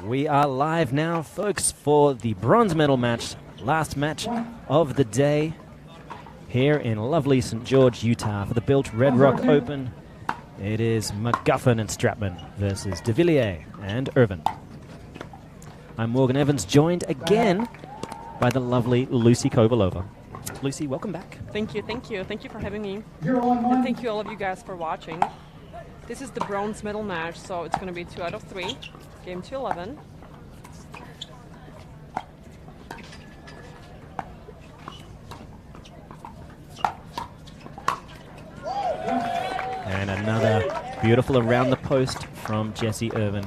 We are live now, folks, for the bronze medal match, last match of the day here in lovely St. George, Utah for the Built Red Rock Open. It is McGuffin and Stratman versus Devilliers and Irvin. I'm Morgan Evans, joined again by the lovely Lucy Kovalova. Lucy, welcome back. Thank you. Thank you for having me. And thank you all of you guys for watching. This is the bronze medal match, so it's going to be 2 out of 3. Game to 11. And another beautiful around the post from Jesse Irvin.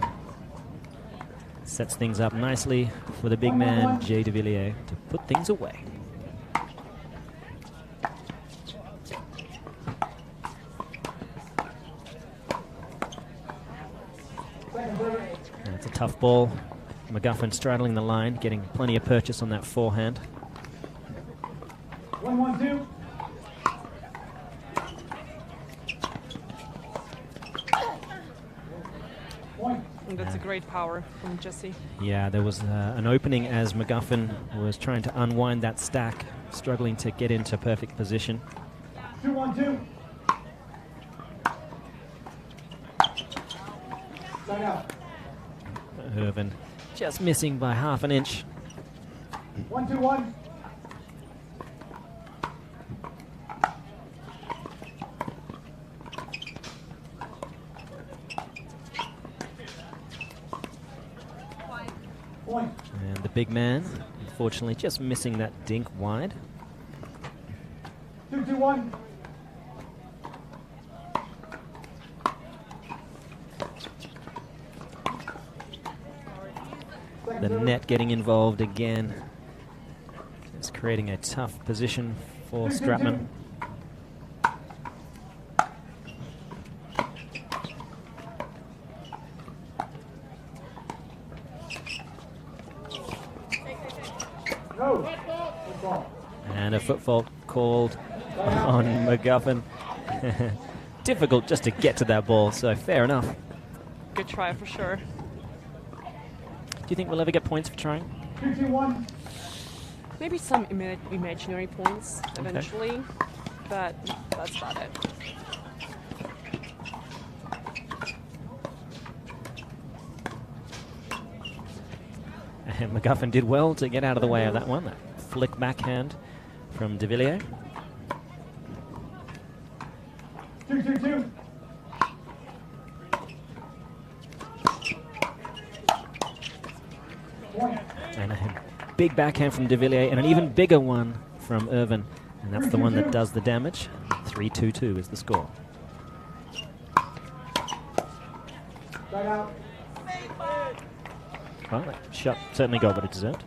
Sets things up nicely for the big man, Jay Devilliers, to put things away. And it's a tough ball. McGuffin straddling the line, getting plenty of purchase on that forehand. 1-1-2. And that's a great power from Jesse. Yeah, there was an opening as McGuffin was trying to unwind that stack, struggling to get into perfect position. 2-1-2. Side out. Irvin just missing by half an inch. 1-2-1. Point. And the big man, unfortunately, just missing that dink wide. 2-2-1. The net getting involved again. It's creating a tough position for Stratman. No. And a foot fault called on McGuffin. Difficult just to get to that ball, so fair enough. Good try for sure. Do you think we'll ever get points for trying? 2-2-1. Maybe some imaginary points eventually, but that's about it. And McGuffin did well to get out of the way of that one. That flick backhand from Devilliers. 2-2-2. And a big backhand from Devilliers and an even bigger one from Irvin. And that's the one that does the damage. 3-2-2 is the score. Side out. Well, that shot certainly got what it deserved.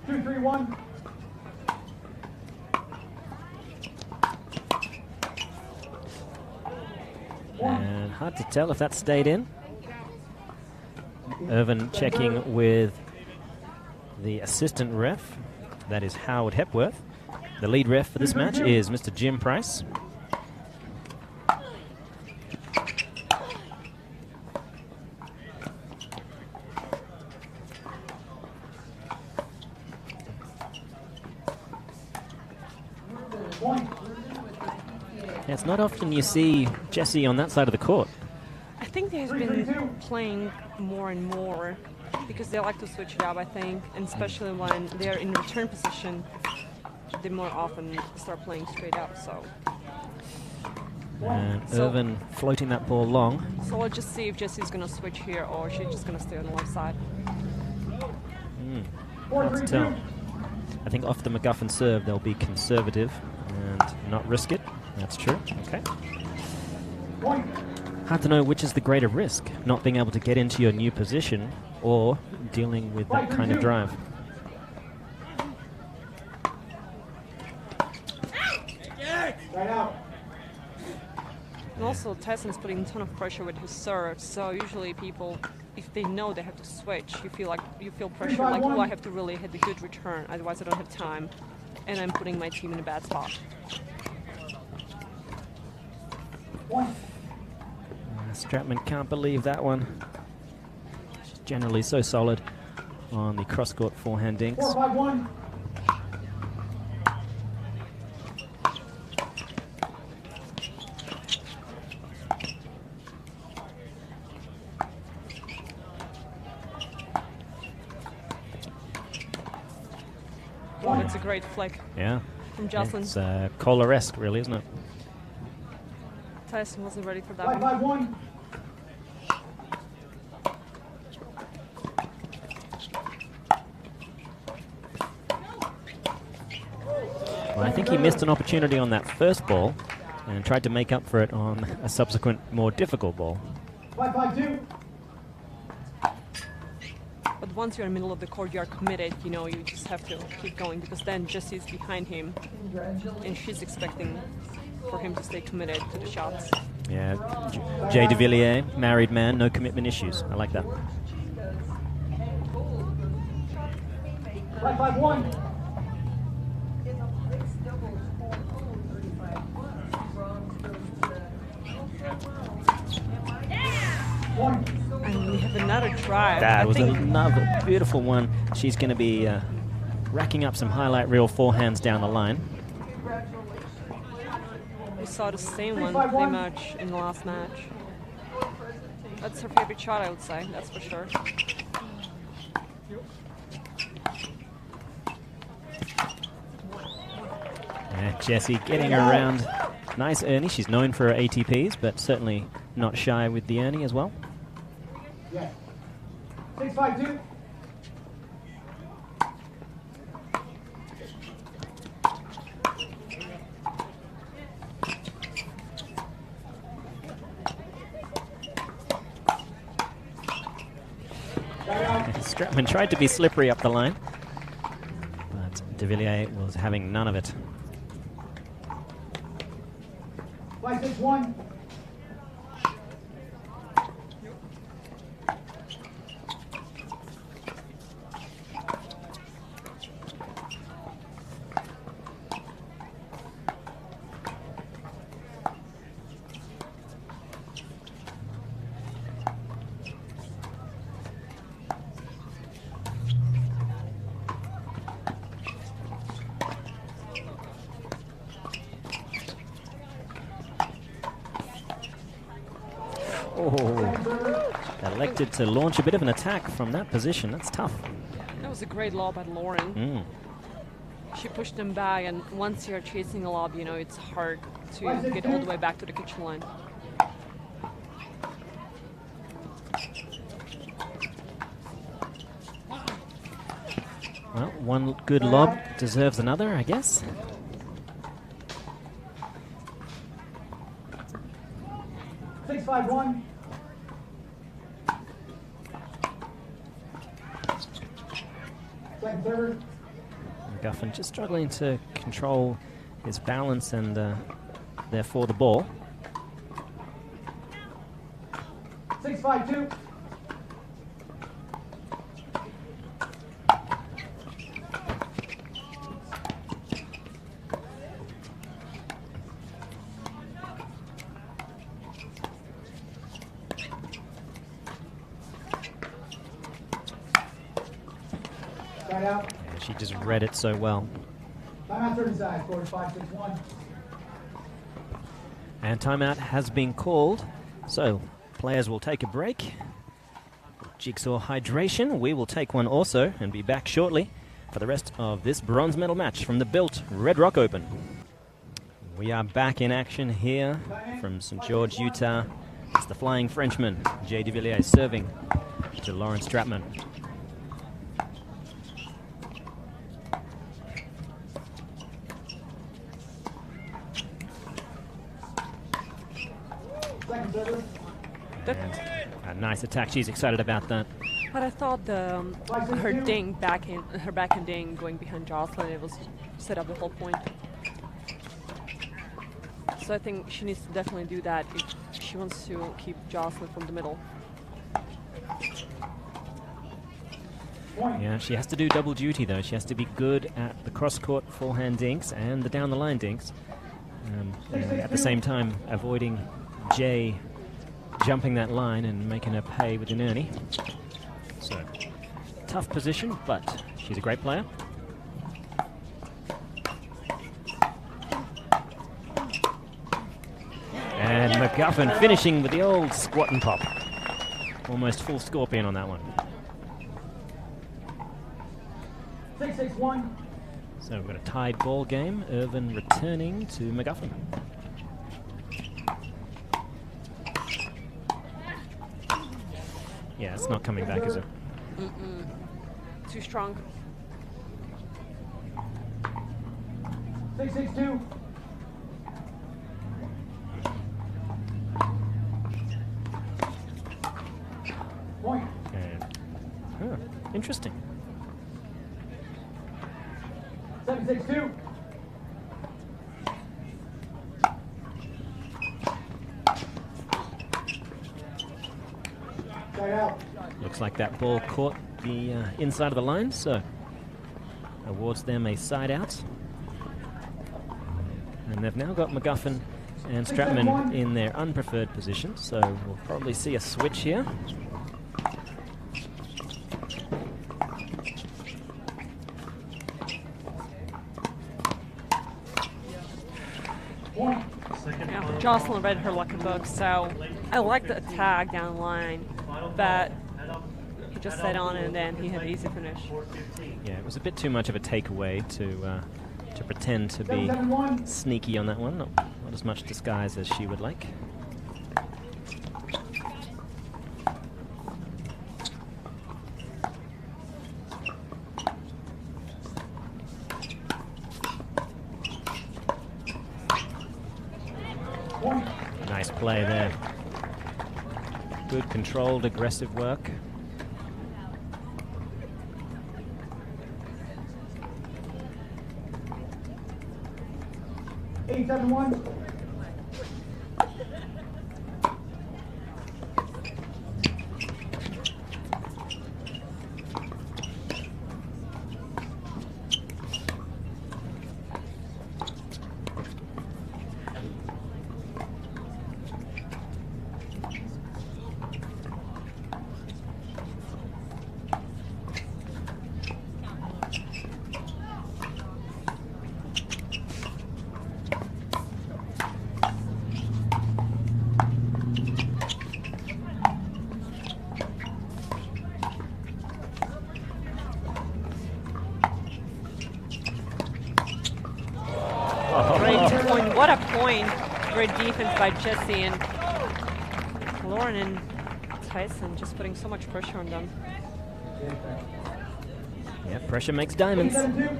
2-3-1. And hard to tell if that stayed in. Irvin checking with the assistant ref. That is Howard Hepworth. The lead ref for this match is Mr. Jim Price. Yeah, it's not often you see Jesse on that side of the court. I think they have been playing more and more because they like to switch it up, I think, and especially when they're in return position, they more often start playing straight up. And Irvin floating that ball long. So let's just see if Jesse's going to switch here or she's just going to stay on the left side. Hard to tell. I think off the McGuffin serve, they'll be conservative and not risk it. That's true. Okay. Hard to know which is the greater risk, not being able to get into your new position or dealing with that kind of drive. And also, Tyson's putting a ton of pressure with his serve, so usually people, if they know they have to switch, you feel pressure, like, oh, I have to really hit a good return, otherwise I don't have time, and I'm putting my team in a bad spot. Stratman can't believe that one. She's generally so solid on the cross-court forehand dinks. 4-5-1. Oh, that's a great flick Yeah. from Jocelyn. It's Kohler-esque, really, isn't it? Tyson wasn't ready for that one. 5-5-1. Well, I think he missed an opportunity on that first ball and tried to make up for it on a subsequent, more difficult ball. 5-5-2. But once you're in the middle of the court, you are committed. You know, you just have to keep going because then Jessie's behind him, and she's expecting for him to stay committed to the shots. Yeah, Jay Devilliers, married man, no commitment issues. I like that. 5-5-1. One. And we have another drive. That I was think another beautiful one. She's going to be racking up some highlight reel forehands down the line. we saw the same one pretty much in the last match. That's her favorite shot, I would say. That's for sure. Jessie getting around. Nice Ernie. She's known for her ATPs, but certainly not shy with the Ernie as well. Yeah. 6-5-2. Stratman tried to be slippery up the line, but Devilliers was having none of it. 5-6-1. Elected to launch a bit of an attack from that position. That's tough. That was a great lob by Lauren. She pushed him back, and once you're chasing a lob, you know, it's hard to get all the way back to the kitchen line. Well, one good lob deserves another, I guess. 6-5-1. Second server. McGuffin just struggling to control his balance and therefore the ball. 6-5-2. Right out. Yeah, she just read it so well. Timeout 30 sides. Score 5-6-1. And timeout has been called, so players will take a break. Jigsaw hydration. We will take one also and be back shortly for the rest of this bronze medal match from the Built Red Rock Open. We are back in action here from St. George, Utah. It's the Flying Frenchman, Jay Devilliers, serving to Lauren Stratman. Second server. And a nice attack. She's excited about that. But I thought her ding her backhand ding going behind Jocelyn, it was set up the whole point. So I think she needs to definitely do that if she wants to keep Jocelyn from the middle. Yeah, she has to do double duty though. She has to be good at the cross-court forehand dinks and the down-the-line dinks. And at the same time, avoiding Jay jumping that line and making her pay with an early. So, tough position, but she's a great player. And McGuffin finishing with the old squat and pop. Almost full scorpion on that one. 6-6-1. So we've got a tied ball game. Irvin returning to McGuffin. Yeah, it's not coming back, is it? Too strong. 6-6-2. Point. And, interesting. 7-6-2. Straight out. Looks like that ball caught the inside of the line, so awards them a side out. And they've now got McGuffin and Stratman in their unpreferred position, so we'll probably see a switch here. Yeah, Jocelyn read her like a book, so I like the attack down the line, but he just sat on it and then he had an easy finish. Yeah, it was a bit too much of a takeaway to pretend to be sneaky on that one. Not as much disguise as she would like. Nice play there. Good controlled, aggressive work. Eight, 7-1. Great point. What a point. Great defense by Jesse, and Lauren and Tyson just putting so much pressure on them. Yeah, pressure makes diamonds. 7-2.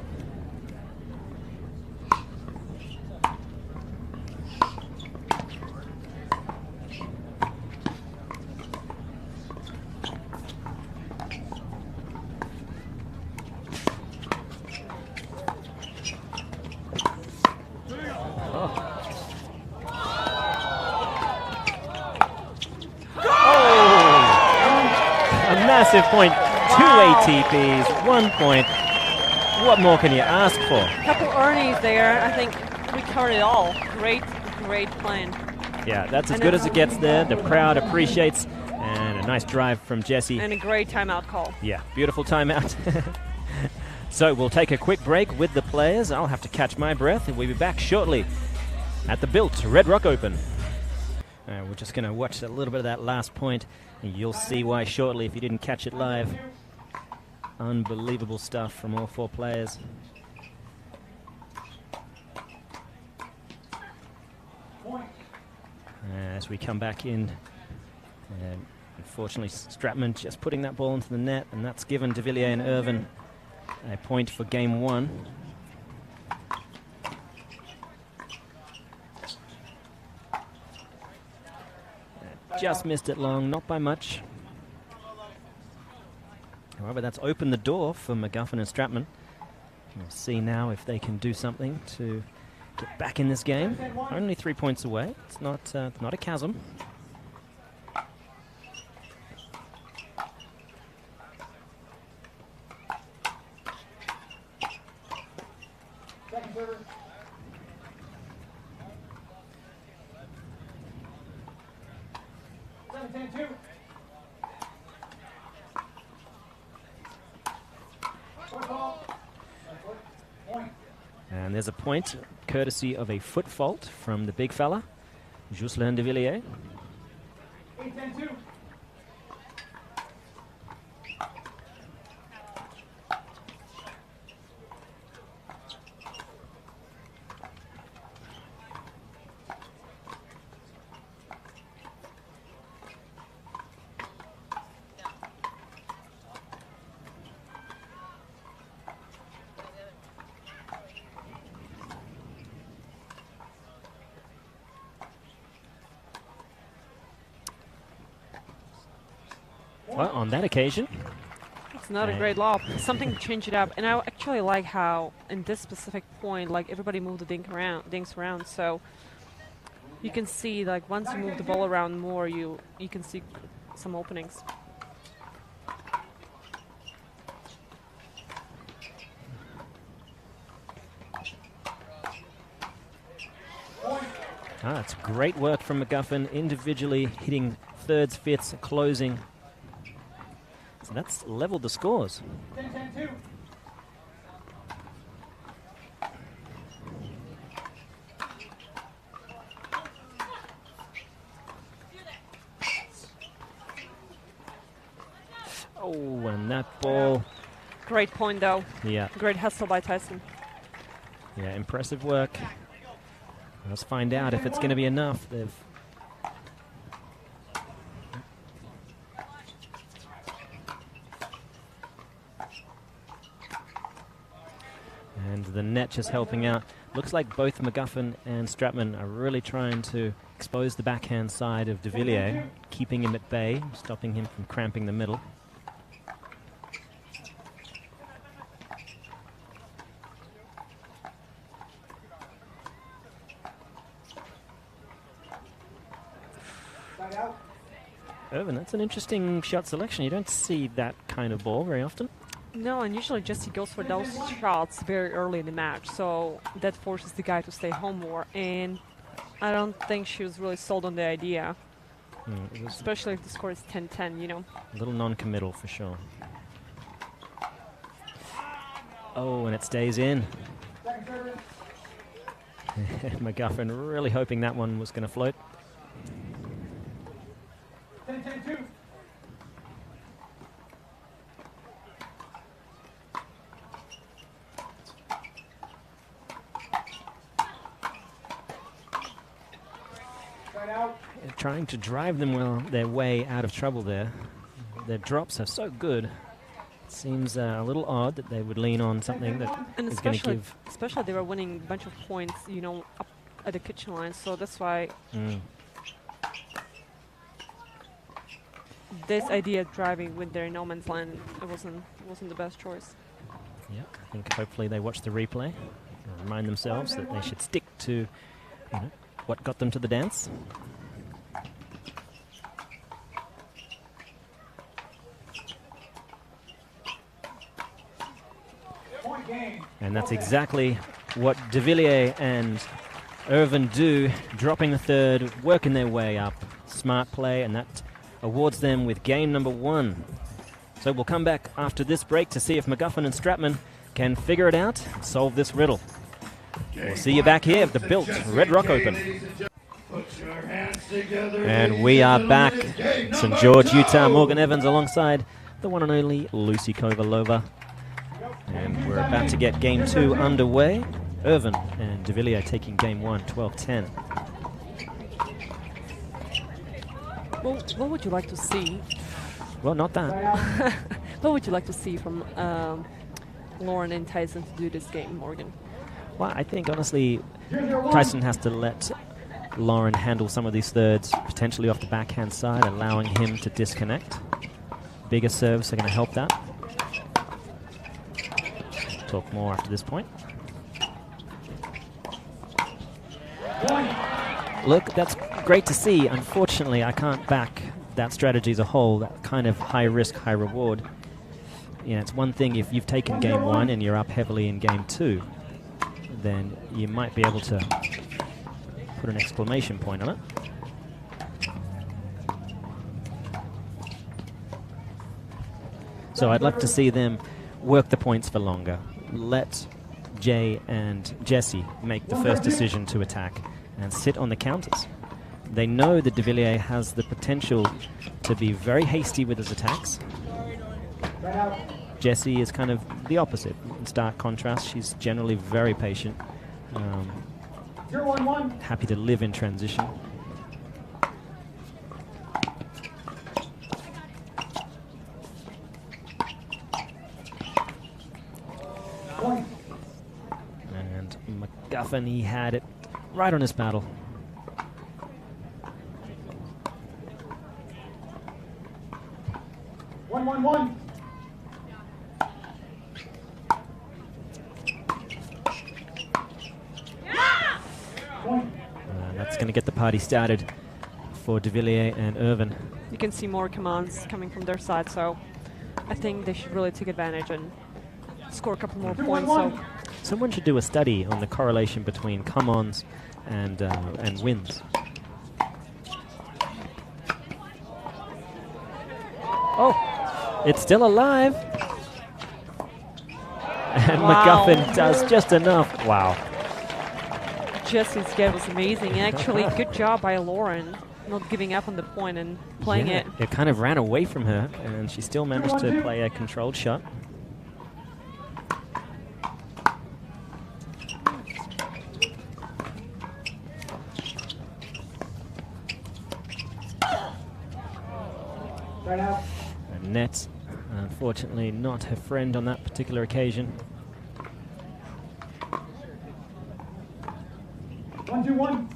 Massive point, wow. 2 ATPs, 1 point. What more can you ask for? Couple Ernies there. I think we covered it all. Great plan. Yeah, that's as good as it gets there. The crowd appreciates, and a nice drive from Jesse. And a great timeout call. Yeah, beautiful timeout. So we'll take a quick break with the players. I'll have to catch my breath, and we'll be back shortly at the Built Red Rock Open. We're just going to watch a little bit of that last point, and you'll see why shortly if you didn't catch it live. Unbelievable stuff from all 4 players. As we come back in, unfortunately Stratman just putting that ball into the net, and that's given Devilliers and Irvin a point for game 1. Just missed it long, not by much. However, that's opened the door for McGuffin and Stratman. We'll see now if they can do something to get back in this game. Only 3 points away. It's not a chasm. 7-10-2. Foot ball. Point. And there's a point, courtesy of a foot fault from the big fella, Jocelyn Devilliers. 8-10-2. Well, on that occasion, It's not a great lob. Something to change it up. And I actually like how, in this specific point, like everybody moved the dinks around. So you can see, like, once you move the ball around more, you can see some openings. that's great work from McGuffin, individually hitting thirds, fifths, closing. So that's leveled the scores. 10-10-2. Oh, and that ball. Great point, though. Yeah, Great hustle by Tyson. yeah, impressive work. Let's find out if it's going to be enough. They've and the net just helping out. Looks like both McGuffin and Stratman are really trying to expose the backhand side of Devilliers, keeping him at bay, stopping him from cramping the middle. Irvin, that's an interesting shot selection. You don't see that kind of ball very often. No, and usually Jesse goes for those shots very early in the match, so that forces the guy to stay home more. And I don't think she was really sold on the idea, It was especially if the score is 10-10, you know. a little non-committal for sure. Oh, and it stays in. McGuffin really hoping that one was going to float. 10-10-2. Trying to drive them their way out of trouble there. Their drops are so good. It seems a little odd that they would lean on something that And is going to especially they were winning a bunch of points, you know, up at the kitchen line, so that's why this idea of driving with their no man's land, it wasn't the best choice. Yeah, I think hopefully they watch the replay and remind themselves that they should stick to what got them to the dance. And that's exactly what Devilliers and Irvin do, dropping the third, working their way up. Smart play, and that awards them with game number 1. So we'll come back after this break to see if McGuffin and Stratman can figure it out and solve this riddle. We'll see you back here at the Built Red Rock Open. And we are back. St. George, Utah. Morgan Evans alongside the one and only Lucy Kovalova. And we're about to get game 2 underway. Irvin and Devilliers taking game 1, 12-10. Well, what would you like to see? Well, not that. What would you like to see from Lauren and Tyson to do this game, Morgan? Well, I think, honestly, Tyson has to let Lauren handle some of these thirds, potentially off the backhand side, allowing him to disconnect. Bigger serves are going to help that. Talk more after this point. Look, that's great to see. Unfortunately, I can't back that strategy as a whole, that kind of high risk, high reward. You know, it's one thing if you've taken game 1 and you're up heavily in game 2, then you might be able to put an exclamation point on it. So I'd love to see them work the points for longer. Let Jay and Jesse make the first decision to attack and sit on the counters. They know that Devilliers has the potential to be very hasty with his attacks. Jessie is kind of the opposite. In stark contrast, she's generally very patient, happy to live in transition. And McGuffin, he had it right on his paddle. One. That's going to get the party started for Devilliers and Irvin. You can see more commands coming from their side, so I think they should really take advantage and score a couple more points. So someone should do a study on the correlation between come-ons and wins. Oh, it's still alive. And wow. McGuffin does just enough. Wow. Jesse's get was amazing. Actually, good job by Lauren, not giving up on the point and playing it. It kind of ran away from her, and she still managed to play a controlled shot. Right out. And net, unfortunately, not her friend on that particular occasion. 1-2-1.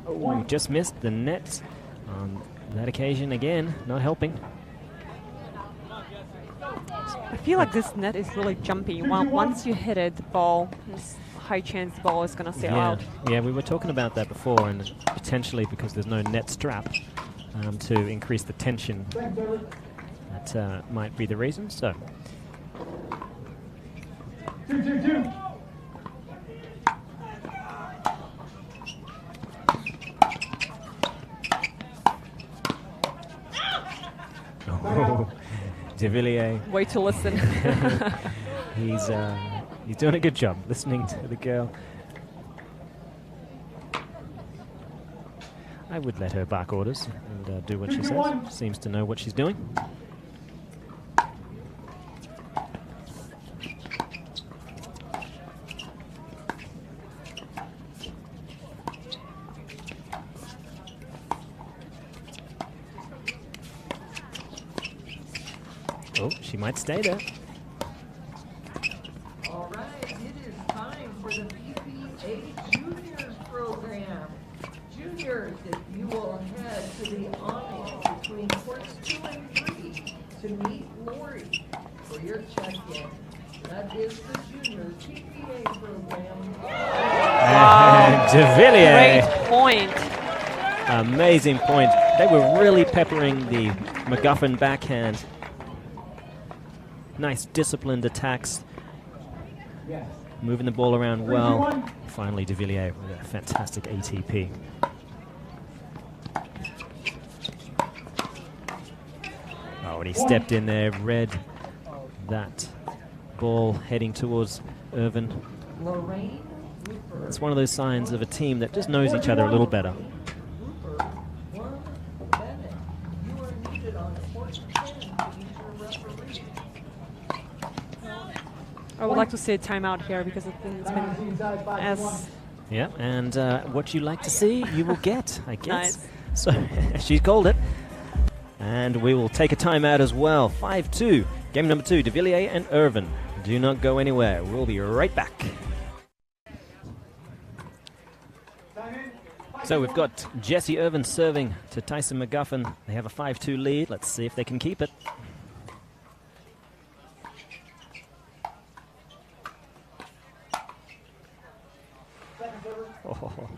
Oh, just missed the net on that occasion again, not helping. I feel like this net is really jumpy. Once you hit it, the ball, there's a high chance the ball is going to sail out. Yeah, we were talking about that before, and potentially because there's no net strap to increase the tension, that might be the reason. So, 2-2-2. oh, Devilliers. Way to listen. He's doing a good job listening to the girl. I would let her bark orders and do what she says. Seems to know what she's doing. Oh, she might stay there. All right, it is time for the PPA Juniors program. Juniors, if you will head to the awning between courts 2 and 3 to meet Lori for your check-in. That is the Junior PPA program. And Devilliers. Great point. Amazing point. They were really peppering the McGuffin backhand. Nice disciplined attacks. Yes. Moving the ball around well. Finally, Devilliers with a fantastic ATP. Oh, and he stepped in there, read that ball heading towards Irvin. Lorraine Rupert. It's one of those signs of a team that just knows each other a little better. Rupert 1 Bennett. You are needed on court 10 to meet your referee. I would like to see a timeout here because it's been as Yeah, and what you like to see, you will get, I guess. Nice. So she's called it. And we will take a timeout as well. 5-2. Game number 2, Devilliers and Irvin. Do not go anywhere. We'll be right back. So we've got Jesse Irvin serving to Tyson McGuffin. They have a 5-2 lead. Let's see if they can keep it. Oh,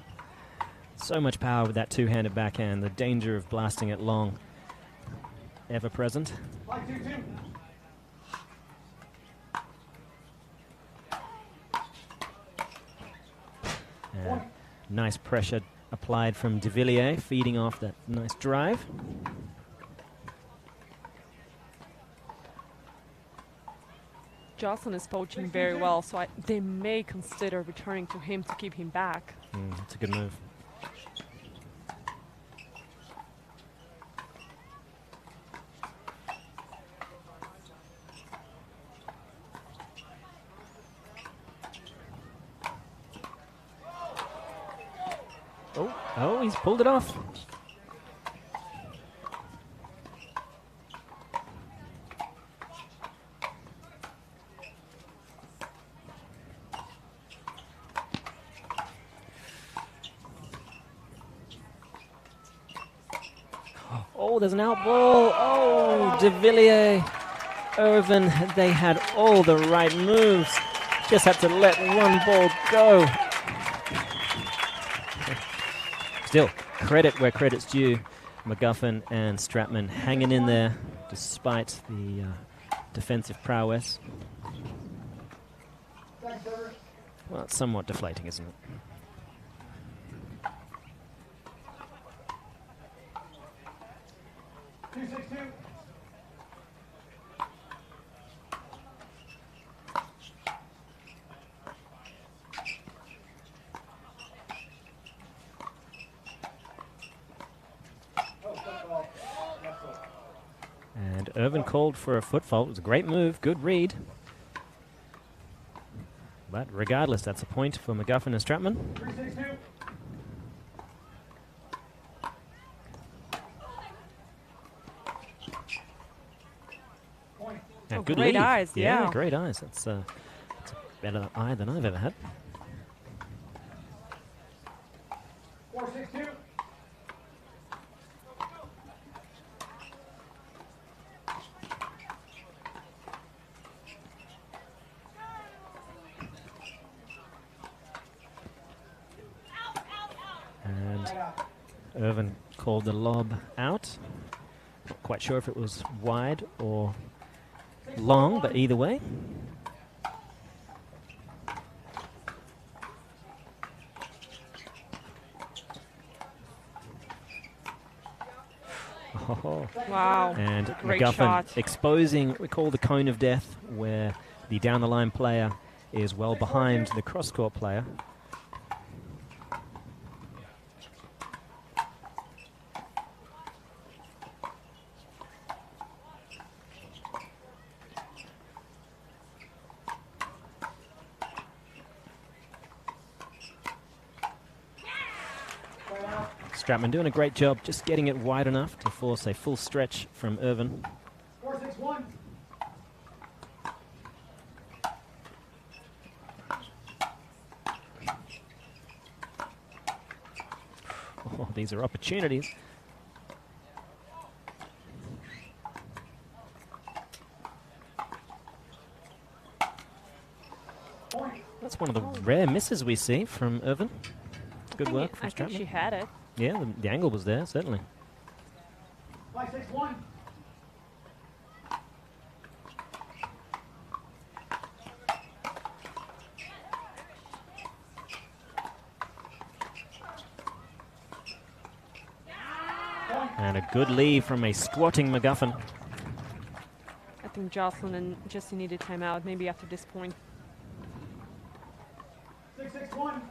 so much power with that two-handed backhand. The danger of blasting it long, ever present. 5-2-2. Nice pressure applied from Devilliers, feeding off that nice drive. Jocelyn is poaching very well, so they may consider returning to him to keep him back. That's a good move. Oh, he's pulled it off. Oh, there's an out ball. Oh, Devilliers, Irvin, they had all the right moves. Just had to let one ball go. Still, credit where credit's due. McGuffin and Stratman hanging in there despite the defensive prowess. Well, it's somewhat deflating, isn't it? And Irvin called for a foot fault. It was a great move, good read. But regardless, that's a point for McGuffin and Stratman. Oh, good great lead. eyes, yeah. Great eyes. That's a better eye than I've ever had. 4-6-2. And Irvin called the lob out. Not quite sure if it was wide or long, but either way. Oh. Wow. And Great McGuffin shot. exposing what we call the cone of death, where the down-the-line player is well behind the cross-court player. Stratman doing a great job just getting it wide enough to force a full stretch from Irvin. 4-6-1. Oh, these are opportunities. That's one of the rare misses we see from Irvin. Good work from I think Stratman. she had it. Yeah, the angle was there, certainly. 5-6-1. And a good lead from a squatting McGuffin. I think Jocelyn and Jesse needed timeout, maybe after this point. 6-6-1.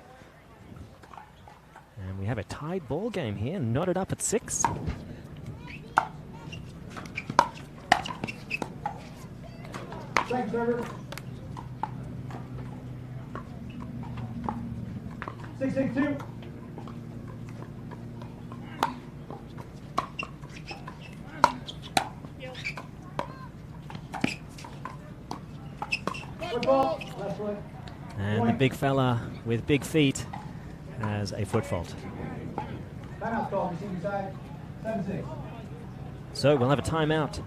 And we have a tied ball game here, knotted up at 6. Second server. 6-6-2. Football. Left foot. And the big fella with big feet has a foot fault. Timeout call, receiving side. 7-6. So we'll have a timeout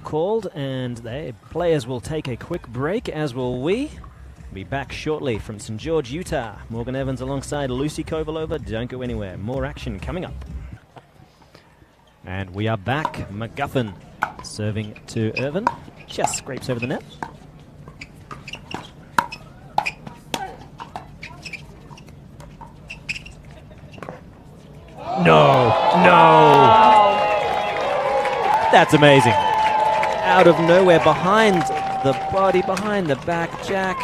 called, and the players will take a quick break, as will we. Be back shortly from St. George, Utah. Morgan Evans alongside Lucy Kovalova. Don't go anywhere. More action coming up. And we are back. McGuffin serving to Irvin. Just scrapes over the net. No, no. That's amazing. Out of nowhere, behind the body, behind the back, Jack.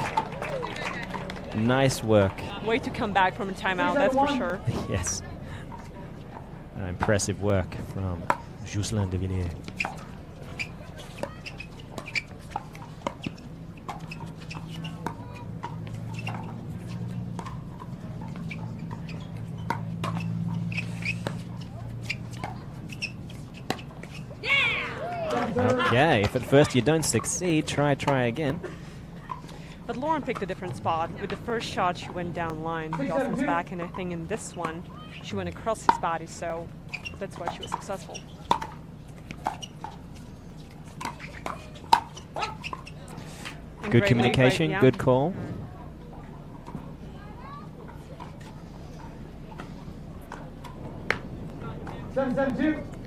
Nice work. Way to come back from a timeout, that's for sure. Yes. Impressive work from Jocelyn Devilliers. Okay, if at first you don't succeed, try again. But Lauren picked a different spot. With the first shot, she went down line, McGuffin's back, and I think in this one, she went across his body, so that's why she was successful. And Good communication, good call.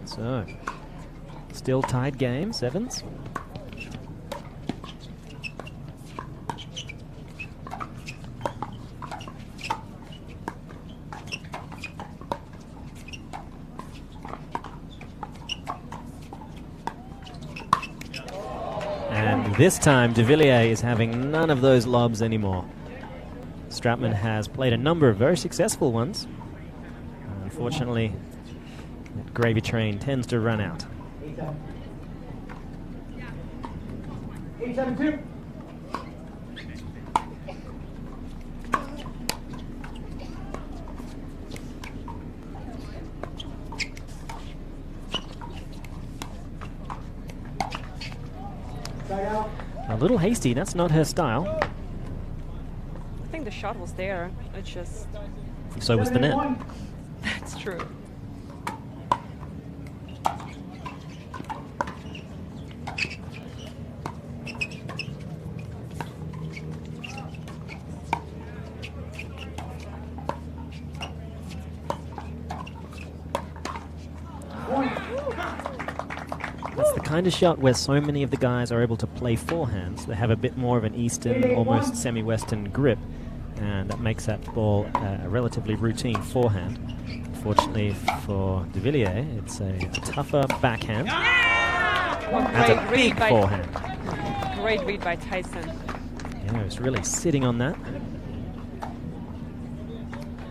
So, still tied game, sevens. And this time, Devilliers is having none of those lobs anymore. Stratman has played a number of very successful ones. Unfortunately, that gravy train tends to run out. 8-7-2. A little hasty, that's not her style. I think the shot was there. It's just... So was the net. That's true. That's the kind of shot where so many of the guys are able to play forehands. They have a bit more of an Eastern, almost semi-Western grip, and that makes that ball a relatively routine forehand. Fortunately for Devilliers, it's a tougher backhand. That's a big forehand. Great read by Tyson. Yeah, he's really sitting on that.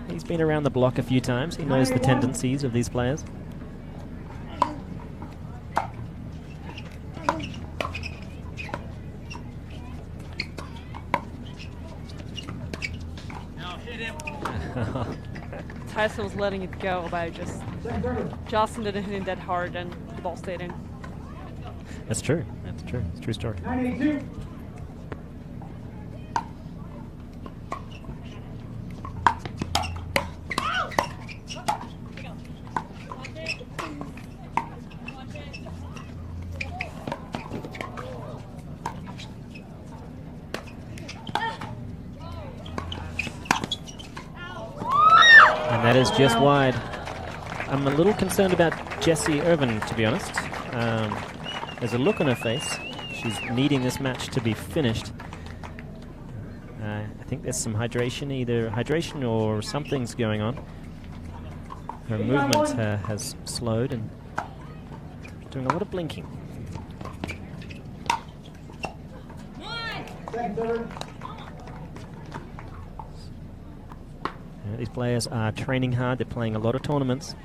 He's been around the block a few times. He knows the tendencies of these players. Tyson was letting it go, but Jocelyn didn't hit him that hard and the ball stayed in. That's true. That's true. It's a true story. 982. That is just wide. I'm a little concerned about Jessie Irvin, to be honest. There's a look on her face. She's needing this match to be finished. I think there's some hydration, either hydration or something's going on. Her movement has slowed and doing a lot of blinking. These players are training hard. They're playing a lot of tournaments.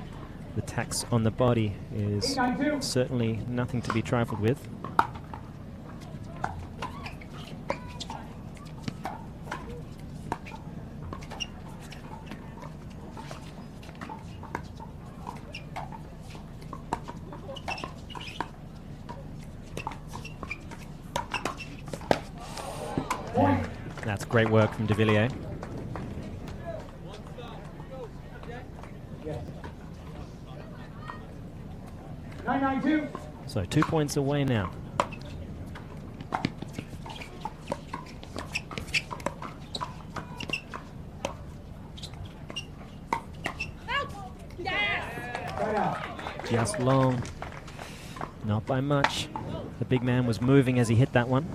The tax on the body is certainly nothing to be trifled with. And that's great work from Devilliers. So 2 points away now. Just long, not by much. The big man was moving as he hit that one.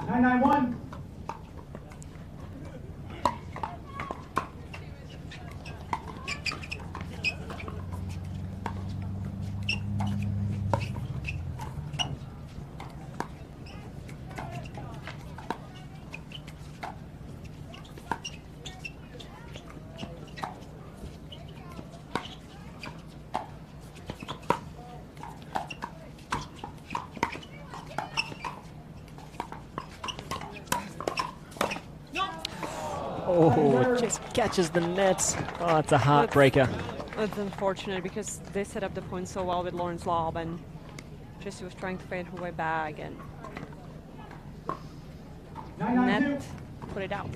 991. Oh, just catches the nets. Oh, it's a heartbreaker. That's unfortunate because they set up the point so well with Lauren's lob, and Jessie was trying to fade her way back, and net put it out.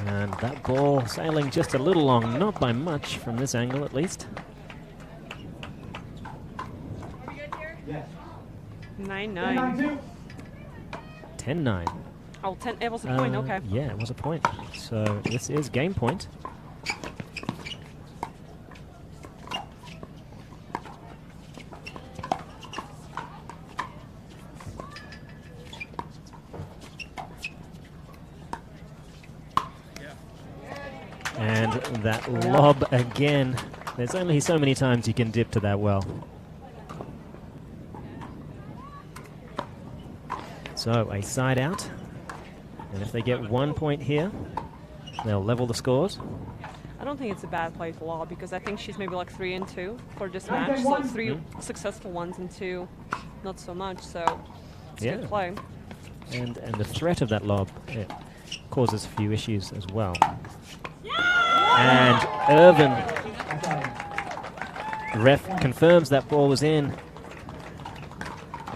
And that ball sailing just a little long, not by much from this angle at least. Yes. 9-9. 10-9. Oh, 10. It was a point. Okay. Yeah, it was a point. So this is game point. And that lob again. There's only so many times you can dip to that well. So a side out. And if they get 1 point here, they'll level the scores. I don't think it's a bad play for Law because I think she's maybe like 3 and 2 for this match. So 3 successful ones and 2 not so much. So it's a good play. And the threat of that lob, it causes a few issues as well. And Irvin, the ref confirms that ball was in.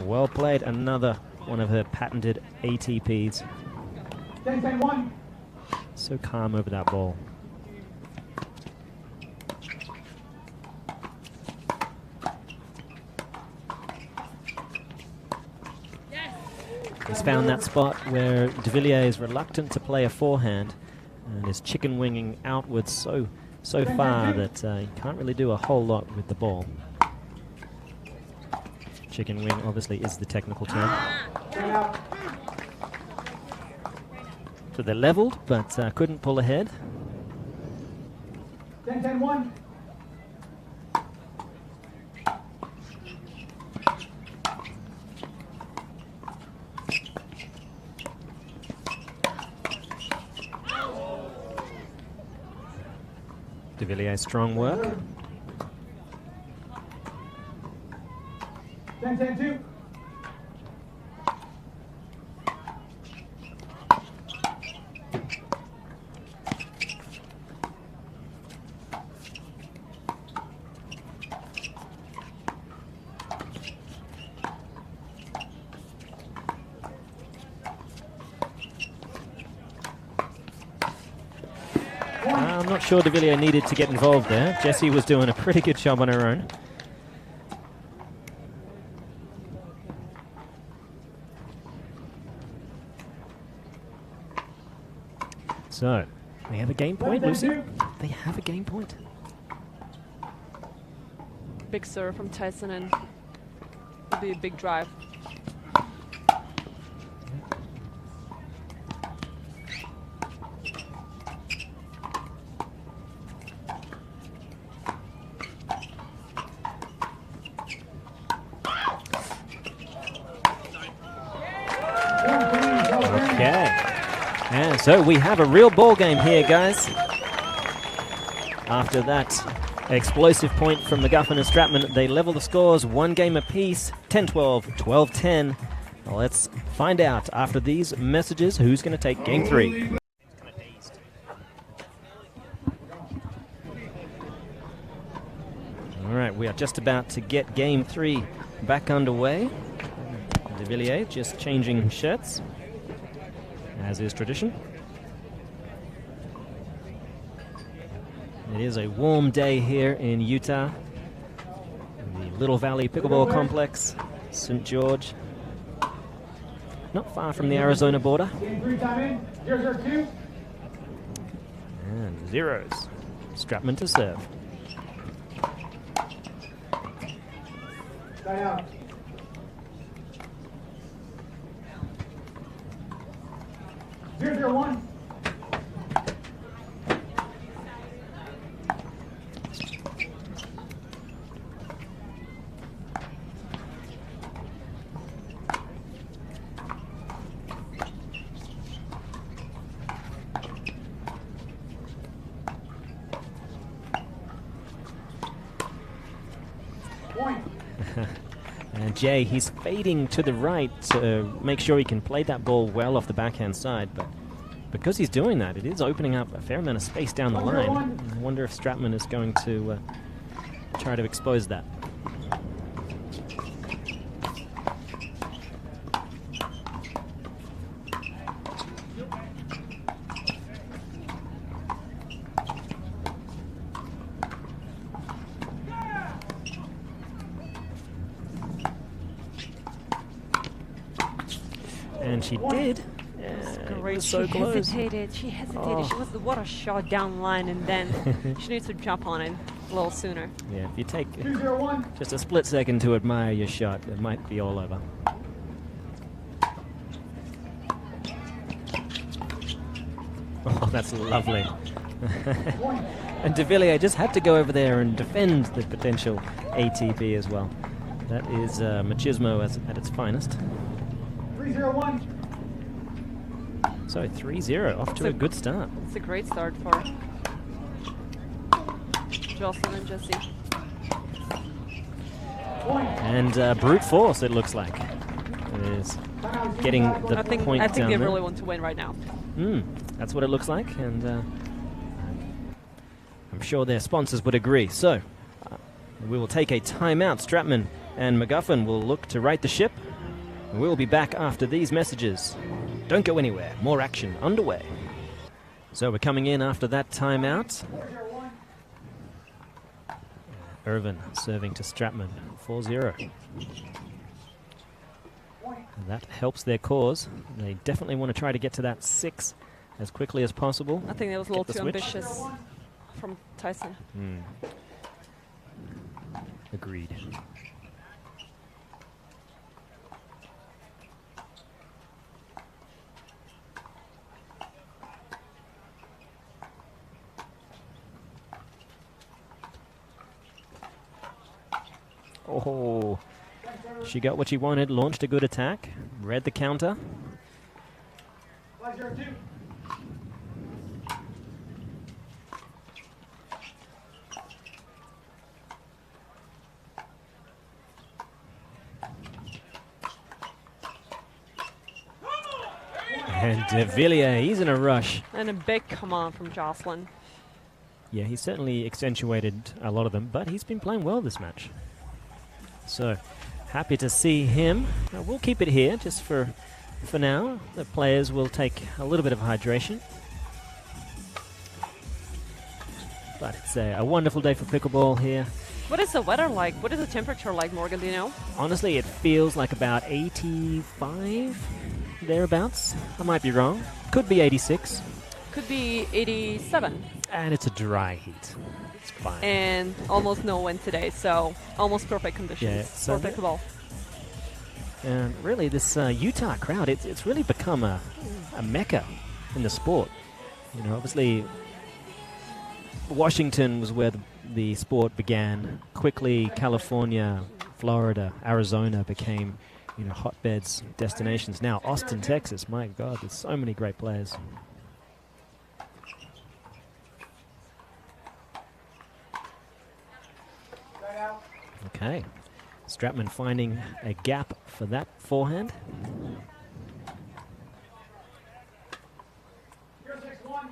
Well played, another one of her patented ATPs. 10-1. So calm over that ball. He's found that spot where Devilliers is reluctant to play a forehand and is chicken winging outwards so far that he can't really do a whole lot with the ball. Chicken wing obviously is the technical term. So they're leveled, but couldn't pull ahead. 10-1. Devilliers strong work. 10-2. I'm not sure Devilliers needed to get involved there. Jessie was doing a pretty good job on her own. So, they have a game point, Lucy? They have a game point. Big serve from Tyson and it'll be a big drive. Okay. And so we have a real ball game here, guys. After that explosive point from McGuffin and Stratman, they level the scores 1 game apiece, 10-12, 12-10. Well, let's find out after these messages who's going to take game 3. All right, we are just about to get game 3 back underway. Devilliers just changing shirts, as is tradition. It is a warm day here in Utah, in the Little Valley Pickleball Complex, St. George. Not far from the Arizona border. Game 3 time in. 0-0-2. And zeros. Stratman to serve. Side out. 0-0-1. Point. And Jay, he's fading to the right to make sure he can play that ball well off the backhand side, but because he's doing that, it is opening up a fair amount of space down the line. I wonder if Stratman is going to try to expose that. And she did. Great. So she close. hesitated. She hesitated. Oh. She was what a shot down line, and then she needs to jump on it a little sooner. Yeah, if you take 2-0-1. just a split second to admire your shot, it might be all over. Oh, that's lovely. And Devilliers just had to go over there and defend the potential ATP as well. That is machismo at its finest. 3-0-1. So 3-0, off to a good start. It's a great start for Jocelyn and Jesse. Point. And brute force, it looks like, is getting the I think point down they there. really want to win right now. That's what it looks like, and I'm sure their sponsors would agree. So we will take a timeout. Stratman and McGuffin will look to right the ship. We'll be back after these messages. Don't go anywhere. More action underway. So we're coming in after that timeout. Irvin serving to Stratman, 4-0. And that helps their cause. They definitely want to try to get to that 6 as quickly as possible. I think that was a little Get the too switch. ambitious from Tyson. Agreed. Oh, she got what she wanted, launched a good attack, read the counter. 5-0-2. And Villier, he's in a rush. And a big come on from Jocelyn. Yeah, he certainly accentuated a lot of them, but he's been playing well this match. So, happy to see him. We'll keep it here just for now. The players will take a little bit of hydration. But it's a wonderful day for pickleball here. What is the weather like? What is the temperature like, Morgan? Do you know? Honestly, it feels like about 85, thereabouts. I might be wrong. Could be 86. Could be 87. And it's a dry heat. It's fine. And almost no wind today, so almost perfect conditions Yeah, so for pickleball. And really, this Utah crowd, it's really become a mecca in the sport. You know, obviously, Washington was where the sport began. Quickly, California, Florida, Arizona became, you know, hotbeds, destinations. Now, Austin, Texas, my God, there's so many great players. Okay. Stratman finding a gap for that forehand. 0-6-1.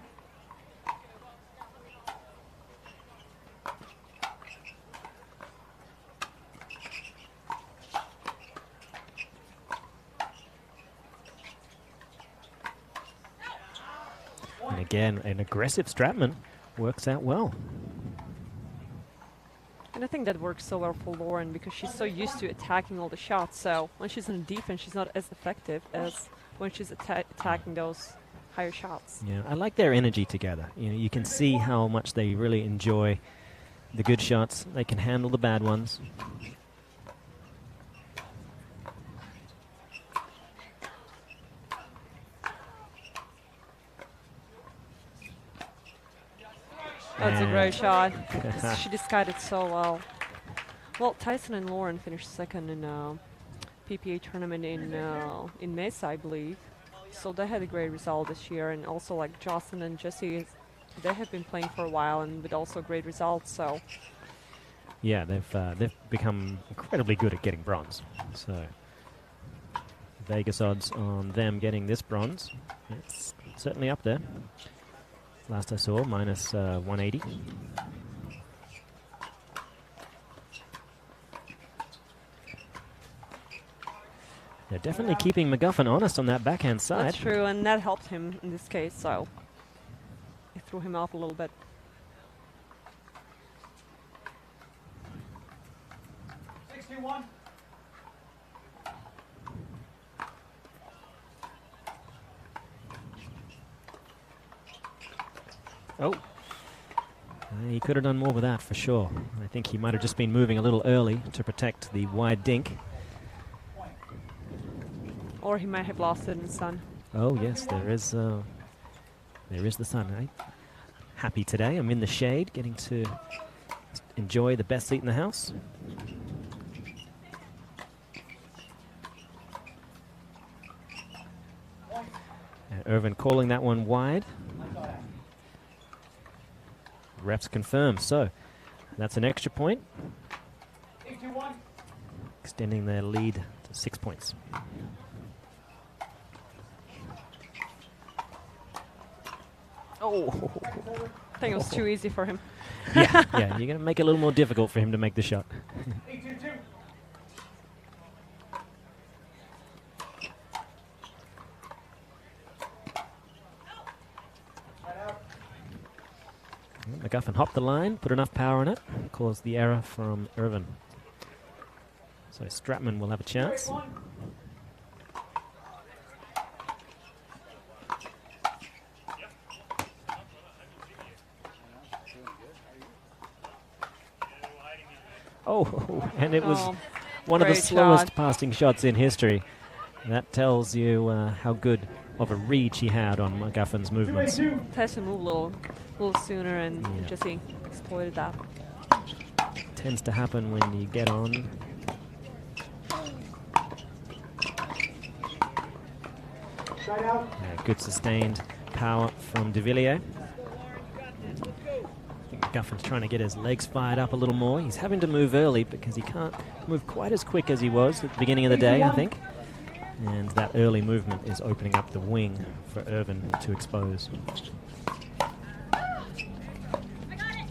And again, an aggressive Stratman works out well. And I think that works so well for Lauren because she's so used to attacking all the shots. So when she's in defense, she's not as effective as when she's attacking those higher shots. Yeah, I like their energy together. You know, you can see how much they really enjoy the good shots. They can handle the bad ones. That's a And- great shot. She disguised it so well. Well, Tyson and Lauren finished second in PPA tournament in Mesa, I believe. So they had a great result this year, and also like Jocelyn and Jesse, they have been playing for a while and with also great results. So Yeah, they've become incredibly good at getting bronze. So Vegas odds on them getting this bronze, it's certainly up there. Last I saw, minus 180. They're definitely keeping McGuffin honest on that backhand side. that's true, and that helped him in this case. So it threw him off a little bit. One. Oh. He could have done more with that for sure. I think he might have just been moving a little early to protect the wide dink. Or he might have lost it in the sun. Oh yes, there is the sun. Right? Happy today. I'm in the shade, getting to enjoy the best seat in the house. And Irvin calling that one wide. Refs confirm. So that's an extra point, extending their lead to 6 points. Oh, I think it was too easy for him. yeah, you're going to make it a little more difficult for him to make the shot. McGuffin hopped the line, put enough power in it, caused the error from Irvin. So Stratman will have a chance. Oh, and it was one of the great slowest shot. passing shots in history. That tells you how good of a read she had on McGuffin's movements. Tyson moved a little sooner, and Yeah. Jesse exploited that. Tends to happen when you get on. Good sustained power from Devillier. I think McGuffin's trying to get his legs fired up a little more. He's having to move early because he can't move quite as quick as he was at the beginning of the day, I think. And that early movement is opening up the wing for Irvin to expose.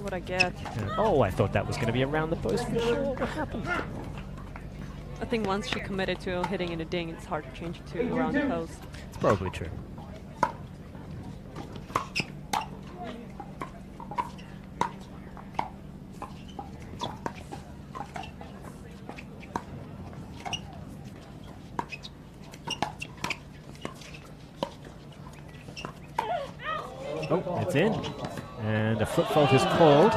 What I get. Oh, I thought that was going to be around the post for sure. What happened? I think once she committed to hitting in a ding, it's hard to change it to around the post. It's probably true. Oh, it's in. And a foot fault is called.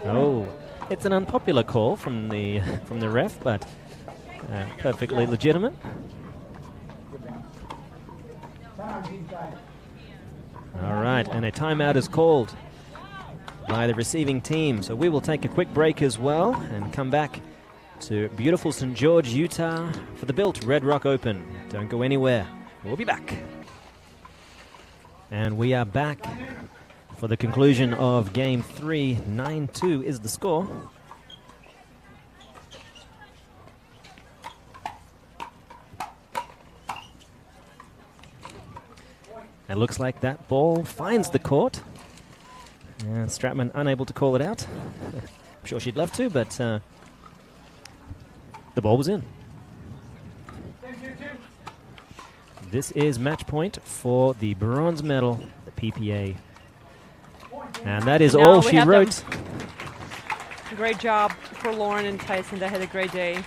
Oh, it's an unpopular call from the ref, but perfectly legitimate. All right, and a timeout is called by the receiving team. So we will take a quick break as well and come back to beautiful St. George, Utah for the Built Red Rock Open. Don't go anywhere. We'll be back. And we are back for the conclusion of Game 3. 9-2 is the score. It looks like that ball finds the court. And Stratman unable to call it out. I'm sure she'd love to, but the ball was in. This is match point for the bronze medal, the PPA. And that is Now all we she have wrote. Great job for Lauren and Tyson. They had a great day.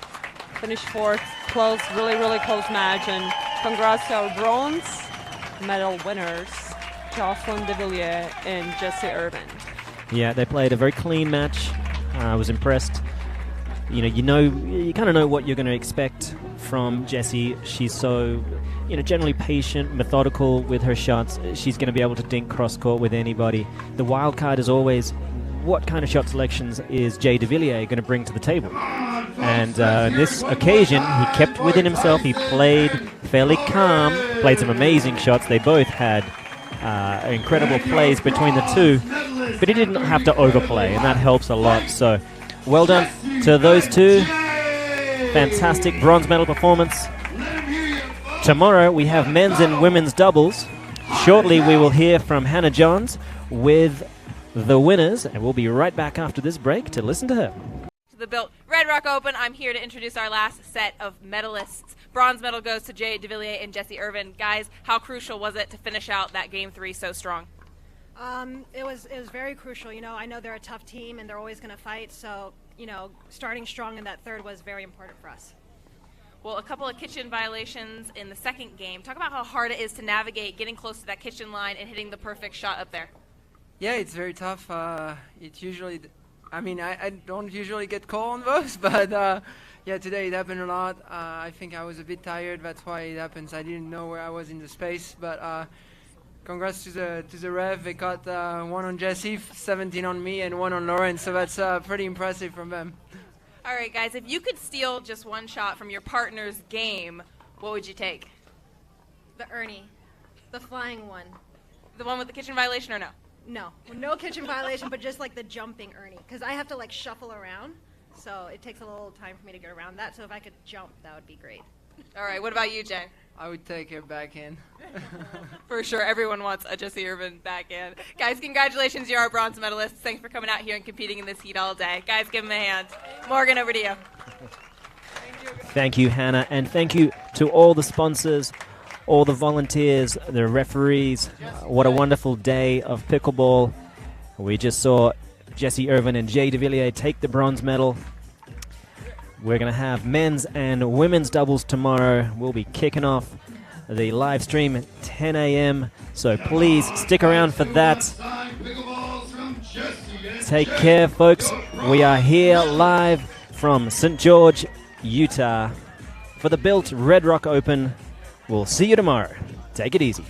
Finished fourth. Close, really, really close match. And congrats to our bronze medal winners, Jocelyn Devillier and Jesse Irvin. Yeah, they played a very clean match. I was impressed. You kind of know what you're going to expect from Jessie. She's so, generally patient, methodical with her shots. She's going to be able to dink cross court with anybody. The wild card is always what kind of shot selections is Jay Devillier going to bring to the table. And on this occasion, he kept within himself. He played fairly calm, played some amazing shots. They both had incredible plays between the two, but he didn't have to overplay, and that helps a lot. So well done to those two. Fantastic bronze medal performance. Tomorrow we have men's and women's doubles. Shortly we will hear from Hannah Johns with the winners, and we'll be right back after this break to listen to her. The Built Red Rock Open. I'm here to introduce our last set of medalists. Bronze medal goes to Jay Devillier and Jessie Irvin. Guys, how crucial was it to finish out that Game 3 so strong? It was very crucial. I know they're a tough team and they're always going to fight. So, starting strong in that third was very important for us. Well, a couple of kitchen violations in the second game. Talk about how hard it is to navigate getting close to that kitchen line and hitting the perfect shot up there. Yeah, it's very tough. It usually, I don't usually get called on those, but yeah, today it happened a lot. I think I was a bit tired. That's why it happens. I didn't know where I was in the space, but congrats to the ref. They caught one on Jessie, 17 on me, and one on Lauren. So that's pretty impressive from them. All right, guys. If you could steal just one shot from your partner's game, what would you take? The Ernie, the flying one. The one with the kitchen violation, or no? No kitchen violation, but just like the jumping Ernie, because I have to like shuffle around, so it takes a little time for me to get around that. So if I could jump, that would be great. All right, what about you, Jay? I would take her back in. For sure, everyone wants a Jessie Irvin back in. Guys, congratulations, you're our bronze medalists. Thanks for coming out here and competing in this heat all day. Guys, give them a hand. Morgan, over to you. Thank you, Hannah, and thank you to all the sponsors, all the volunteers, the referees. What a wonderful day of pickleball. We just saw Jessie Irvin and Jay Devillier take the bronze medal. We're going to have men's and women's doubles tomorrow. We'll be kicking off the live stream at 10 a.m. So please stick around for that. Take care, folks. We are here live from St. George, Utah for the Built Red Rock Open. We'll see you tomorrow. Take it easy.